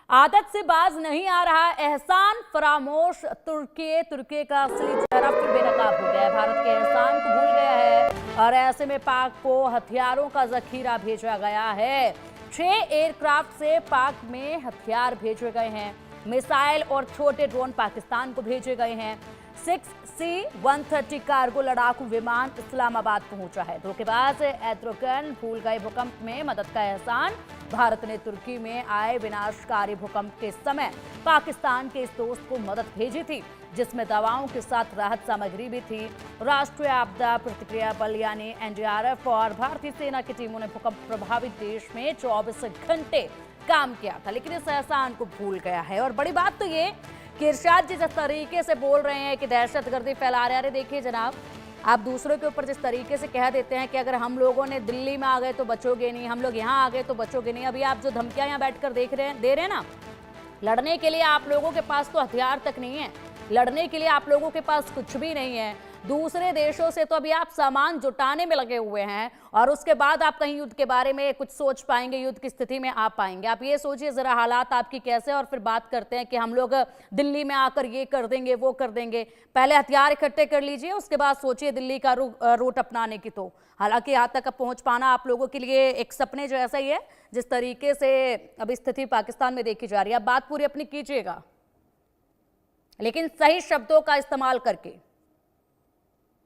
आदत से बाज नहीं आ रहा एहसान फरामोश तुर्की का असली चेहरा फिर बेनकाब हो गया है। भारत के एहसान को भूल गया है और ऐसे में पाक को हथियारों का जखीरा भेजा गया है। 6 एयरक्राफ्ट से पाक में हथियार भेजे गए हैं। मिसाइल और छोटे ड्रोन पाकिस्तान को भेजे गए हैं। 6C-130 कार्गो लड़ाकू विमान इस्लामाबाद पहुंचा है। धोखेबाज एर्दोगन भूल गए भूकंप में मदद का एहसान। भारत ने तुर्की में आए विनाशकारी भूकंप के समय पाकिस्तान के इस दोस्त को मदद भेजी थी, जिसमें दवाओं के साथ राहत सामग्री भी थी। राष्ट्रीय आपदा प्रतिक्रिया बल यानी NDRF और भारतीय सेना की टीमों ने भूकंप प्रभावित देश में 24 घंटे काम किया था, लेकिन इस एहसान को भूल गया है। और बड़ी बात तो ये कि इरशाद जी जिस तरीके से बोल रहे हैं कि दहशतगर्दी फैला रहे हैं, अरे देखिए जनाब, आप दूसरों के ऊपर जिस तरीके से कह देते हैं कि अगर हम लोगों ने दिल्ली में आ गए तो बचोगे नहीं, हम लोग यहाँ आ गए तो बचोगे नहीं। अभी आप जो धमकियां यहाँ बैठकर दे रहे हैं ना, लड़ने के लिए आप लोगों के पास तो हथियार तक नहीं है, लड़ने के लिए आप लोगों के पास कुछ भी नहीं है। दूसरे देशों से तो अभी आप सामान जुटाने में लगे हुए हैं और उसके बाद आप कहीं युद्ध के बारे में कुछ सोच पाएंगे, युद्ध की स्थिति में आ पाएंगे। आप ये सोचिए जरा हालात आपकी कैसे, और फिर बात करते हैं कि हम लोग दिल्ली में आकर ये कर देंगे वो कर देंगे। पहले हथियार इकट्ठे कर लीजिए, उसके बाद सोचिए दिल्ली का रूट अपनाने की। तो हालांकि यहाँ तक पहुंच पाना आप लोगों के लिए एक सपने जो ऐसा ही है जिस तरीके से अभी स्थिति पाकिस्तान में देखी जा रही है। आप बात पूरी अपनी कीजिएगा, लेकिन सही शब्दों का इस्तेमाल करके।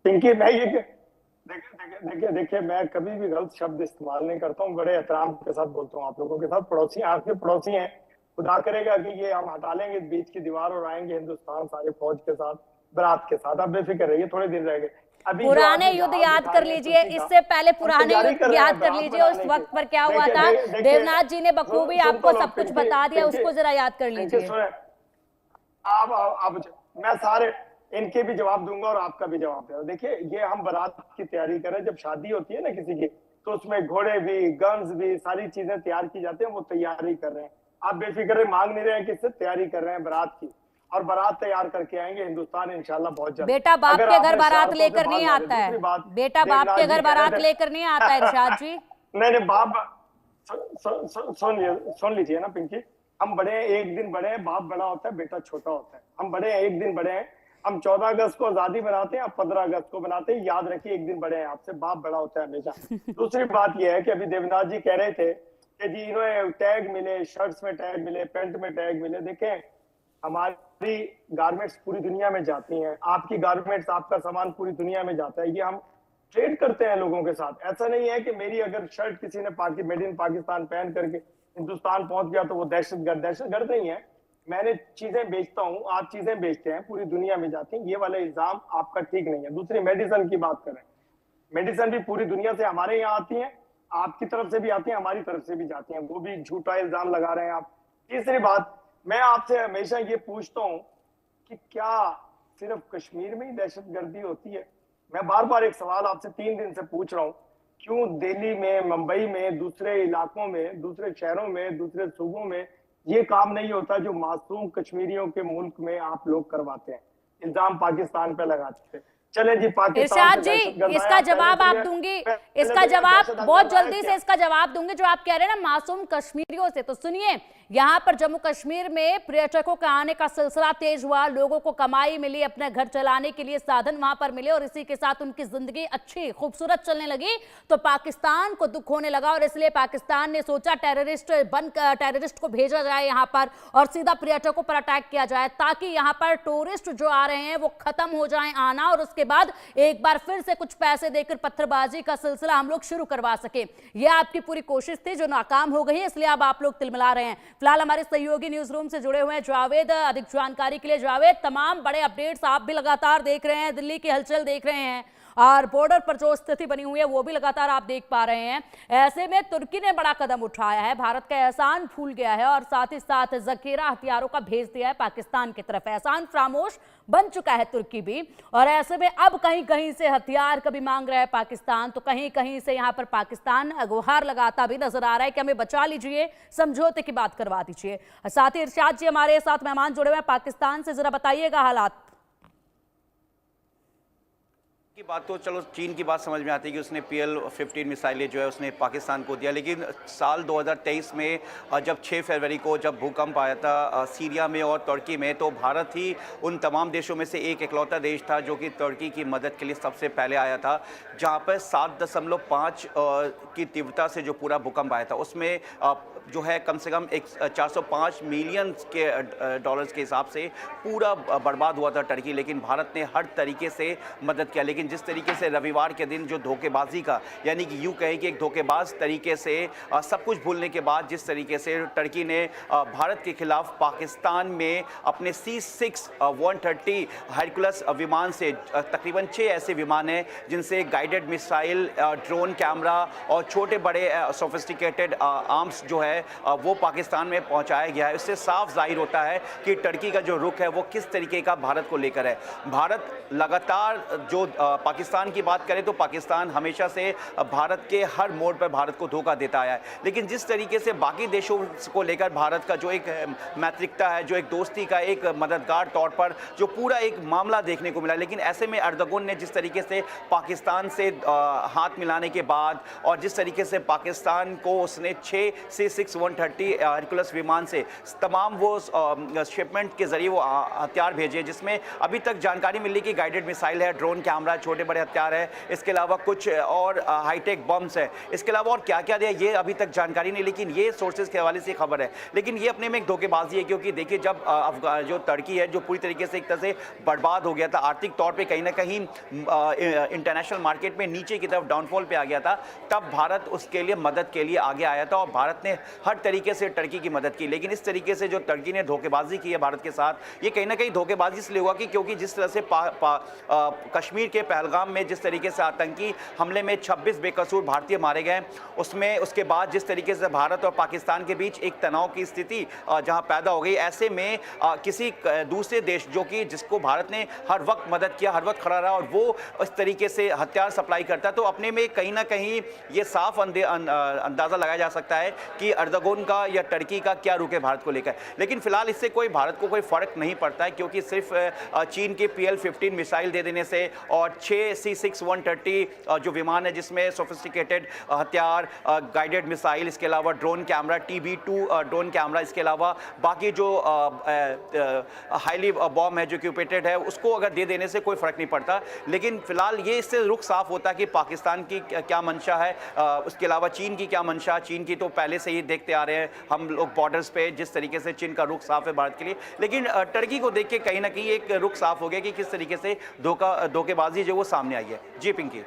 पिंकी, मैं ये देखिए मैं कभी भी गलत शब्द इस्तेमाल नहीं करता हूँ, बड़े एहतराम के साथ बोलता हूँ आप लोगों के साथ। पड़ोसी आपके पड़ोसी हैं, खुदा करेगा कि ये हम हटा लेंगे बीच की दीवार और आएंगे हिंदुस्तान सारे फौज के साथ, बारात के साथ। आप बेफिक्र रहिए, थोड़े दिन रह गए। अभी पुराने युद्ध याद कर लीजिए, इससे पहले पुराने युद्ध याद कर लीजिए, उस वक्त पर क्या हुआ था। देवनाथ जी ने बखूबी आपको सब कुछ बता दिया, उसको जरा याद कर लीजिए। आप मैं सारे इनके भी जवाब दूंगा और आपका भी जवाब दूंगा। देखिए, ये हम बारात की तैयारी कर रहे हैं। जब शादी होती है ना किसी की, तो उसमें घोड़े भी, गन्स भी, सारी चीजें तैयार की जाती हैं। वो तैयारी कर रहे हैं, आप बेफिक्र मांग नहीं रहे हैं, किससे तैयारी कर रहे हैं बारात की, और बारात तैयार करके आएंगे हिंदुस्तान इंशाल्लाह बहुत जल्द। बेटा बाप के घर बारात लेकर नहीं आता है, बेटा बाप के घर बारात लेकर नहीं आता है इरशाद जी। नहीं बाप, सुन लीजिए ना पिंकी, हम बड़े हैं, एक दिन बड़े हैं। बाप बड़ा होता है, बेटा छोटा होता है। हम बड़े हैं, एक दिन बड़े हैं। हम 14 अगस्त को आजादी बनाते हैं, आप 15 अगस्त को बनाते हैं। याद रखिए, एक दिन बड़े हैं आपसे, बाप बड़ा होता है हमेशा। दूसरी बात यह है कि अभी देवनाथ जी कह रहे थे कि जी इन्हें टैग मिले, शर्ट्स में टैग मिले, पैंट में टैग मिले। देखें, हमारी गारमेंट्स पूरी दुनिया में जाती हैं, आपकी गारमेंट्स, आपका सामान पूरी दुनिया में जाता है। ये हम ट्रेड करते हैं लोगों के साथ। ऐसा नहीं है कि मेरी अगर शर्ट किसी ने मेड इन पाकिस्तान पहन करके हिंदुस्तान पहुंच गया तो वो दहशतगर्द नहीं है। मैंने चीजें बेचता हूँ, आप चीजें बेचते हैं, पूरी दुनिया में जाती हैं। ये वाला इल्जाम आपका ठीक नहीं है। दूसरी, मेडिसिन की बात करें, मेडिसिन भी पूरी दुनिया से हमारे यहाँ आती है, आपकी तरफ से भी आती है, हमारी तरफ से भी जाती हैं। वो भी झूठा इल्जाम लगा रहे हैं आप। तीसरी बात, मैं आपसे हमेशा ये पूछता हूँ कि क्या सिर्फ कश्मीर में ही दहशतगर्दी होती है? मैं बार बार एक सवाल आपसे 3 दिन से पूछ रहा हूँ, क्यों दिल्ली में, मुंबई में, दूसरे इलाकों में, दूसरे शहरों में, दूसरे सूबों में ये काम नहीं होता जो मासूम कश्मीरियों के मुल्क में आप लोग करवाते हैं? इल्जाम पाकिस्तान पे लगाते हैं। चले जी, पाकिस्तान इरशाद जी, इसका जवाब आप दूंगी, इसका जवाब बहुत जल्दी से इसका जवाब दूंगी जो आप कह रहे हैं ना मासूम कश्मीरियों से। तो सुनिए, यहाँ पर जम्मू कश्मीर में पर्यटकों के आने का सिलसिला तेज हुआ, लोगों को कमाई मिली, अपने घर चलाने के लिए साधन वहां पर मिले और इसी के साथ उनकी जिंदगी अच्छी खूबसूरत चलने लगी। तो पाकिस्तान को दुख होने लगा और इसलिए पाकिस्तान ने सोचा टेररिस्ट को भेजा जाए यहाँ पर और सीधा पर्यटकों पर अटैक किया जाए, ताकि यहाँ पर टूरिस्ट जो आ रहे हैं वो खत्म हो जाए आना, और उसके बाद एक बार फिर से कुछ पैसे देकर पत्थरबाजी का सिलसिला हम लोग शुरू करवा सके। यह आपकी पूरी कोशिश थी जो नाकाम हो गई है, इसलिए अब आप लोग तिलमिला रहे हैं। फिलहाल हमारे सहयोगी न्यूज रूम से जुड़े हुए हैं जावेद, अधिक जानकारी के लिए जावेद। तमाम बड़े अपडेट्स आप भी लगातार देख रहे हैं, दिल्ली की हलचल देख रहे हैं और बॉर्डर पर जो स्थिति बनी हुई है वो भी लगातार आप देख पा रहे हैं। ऐसे में तुर्की ने बड़ा कदम उठाया है, भारत का एहसान भूल गया है और साथ ही साथ जखीरा हथियारों का भेज दिया है पाकिस्तान की तरफ। एहसान फरामोश बन चुका है तुर्की भी, और ऐसे में अब कहीं कहीं से हथियार कभी मांग रहा है पाकिस्तान, तो कहीं कहीं से यहाँ पर पाकिस्तान गुहार लगाता भी नजर आ रहा है कि हमें बचा लीजिए, समझौते की बात करवा दीजिए। साथ ही इरशाद जी हमारे साथ मेहमान जुड़े हुए हैं पाकिस्तान से, जरा बताइएगा हालात। की बात तो चलो चीन की बात समझ में आती है कि उसने PL-15 मिसाइलें जो है उसने पाकिस्तान को दिया, लेकिन साल 2023 में जब 6 फरवरी को जब भूकंप आया था सीरिया में और तुर्की में, तो भारत ही उन तमाम देशों में से एक इकलौता देश था जो कि तुर्की की मदद के लिए सबसे पहले आया था, जहां पर 7.5 की तीव्रता से जो पूरा भूकंप आया था उसमें जो है कम से कम 405 मिलियन के डॉलर्स के हिसाब से पूरा बर्बाद हुआ था टर्की। लेकिन भारत ने हर तरीके से मदद किया। लेकिन जिस तरीके से रविवार के दिन जो धोखेबाजी का, यानी कि यूँ कहें कि एक धोखेबाज तरीके से सब कुछ भूलने के बाद जिस तरीके से टर्की ने भारत के खिलाफ पाकिस्तान में अपने C-6-130 हेरकुलस विमान से, तकरीबन 6 ऐसे विमान हैं जिनसे गाइडेड मिसाइल, ड्रोन कैमरा और छोटे बड़े सोफिस्टिकेटेड आर्म्स जो है वो पाकिस्तान में पहुंचाया गया है। इससे साफ जाहिर होता है कि टर्की का जो रुख है वो किस तरीके का भारत को लेकर है। भारत लगातार जो पाकिस्तान की बात करें तो पाकिस्तान हमेशा से भारत के हर मोड़ पर भारत को धोखा देता आया है, लेकिन जिस तरीके से बाकी देशों को लेकर भारत का जो एक मैत्रिकता है, जो एक दोस्ती का एक मददगार तौर पर जो पूरा एक मामला देखने को मिला, लेकिन ऐसे में अर्दगोन ने जिस तरीके से पाकिस्तान से हाथ मिलाने के बाद और जिस तरीके से पाकिस्तान को उसने 6 C-6-130 हेरकुलस विमान से तमाम वो शिपमेंट के जरिए वो हथियार भेजे, जिसमें अभी तक जानकारी मिली कि गाइडेड मिसाइल है, ड्रोन कैमरा, छोटे बड़े हथियार है, इसके अलावा कुछ और हाईटेक बम्स है, इसके अलावा और क्या क्या दिया ये अभी तक जानकारी नहीं, लेकिन ये सोर्सेज के हवाले से खबर है। लेकिन ये अपने में एक धोखेबाजी है, क्योंकि देखिए जब जो तुर्की है जो पूरी तरीके से एक तरह से बर्बाद हो गया था आर्थिक तौर पर, कहीं ना कहीं इंटरनेशनल मार्केट में नीचे की तरफ डाउनफॉल पे आ गया था, तब भारत उसके लिए मदद के लिए आगे आया था और भारत ने हर तरीके से टर्की की मदद की। लेकिन इस तरीके से जो टर्की ने धोखेबाजी की है भारत के साथ, ये कहीं ना कहीं धोखेबाजी इसलिए हुआ कि क्योंकि जिस तरह से कश्मीर के पहलगाम में जिस तरीके से आतंकी हमले में 26 बेकसूर भारतीय मारे गए, उसमें उसके बाद जिस तरीके से भारत और पाकिस्तान के बीच एक तनाव की स्थिति जहां पैदा हो गई, ऐसे में किसी दूसरे देश जो कि जिसको भारत ने हर वक्त मदद किया, हर वक्त खड़ा रहा और वो इस तरीके से हथियार सप्लाई करता, तो अपने में कहीं ना कहीं ये साफ अंदाजा लगाया जा सकता है कि अर्दगोन का या टर्की का क्या रुख है भारत को लेकर। लेकिन फिलहाल इससे कोई भारत को कोई फर्क नहीं पड़ता है, क्योंकि सिर्फ चीन के PL-15 मिसाइल दे देने से और 6 C-6-130 जो विमान है जिसमें सोफिस्टिकेटेड हथियार, गाइडेड मिसाइल, इसके अलावा drone camera, TB2 drone camera, इसके अलावा बाकी जो हाईली बॉम्ब है जो क्यूपेटेड है, उसको अगर दे देने से कोई फर्क नहीं पड़ता। लेकिन फिलहाल ये इससे रुख साफ होता है कि पाकिस्तान की क्या मंशा है, उसके अलावा चीन की क्या मंशा। चीन की तो पहले से ही देखते आ रहे हैं हम लोग बॉर्डर्स पे, जिस तरीके से चीन का रुख साफ है भारत के लिए, लेकिन टर्की को देख के कहीं ना कहीं एक रुख साफ हो गया कि किस तरीके से धोखेबाजी जो वो सामने आई है। जी पिंकी।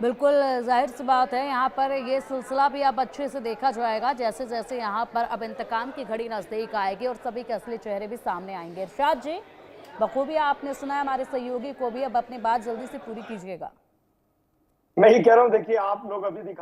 बिल्कुल जाहिर सी बात है, यहाँ पर ये सिलसिला भी अब अच्छे से देखा जाएगा जैसे जैसे यहाँ पर अब इंतकाम की घड़ी नज़दीक आएगी और सभी के असली चेहरे भी सामने आएंगे। इरशाद जी, बखूबी आपने सुना है, हमारे सहयोगी को भी अब अपनी बात जल्दी से पूरी कीजिएगा। मैं ही कह रहा हूँ, देखिए आप लोग अभी दिखा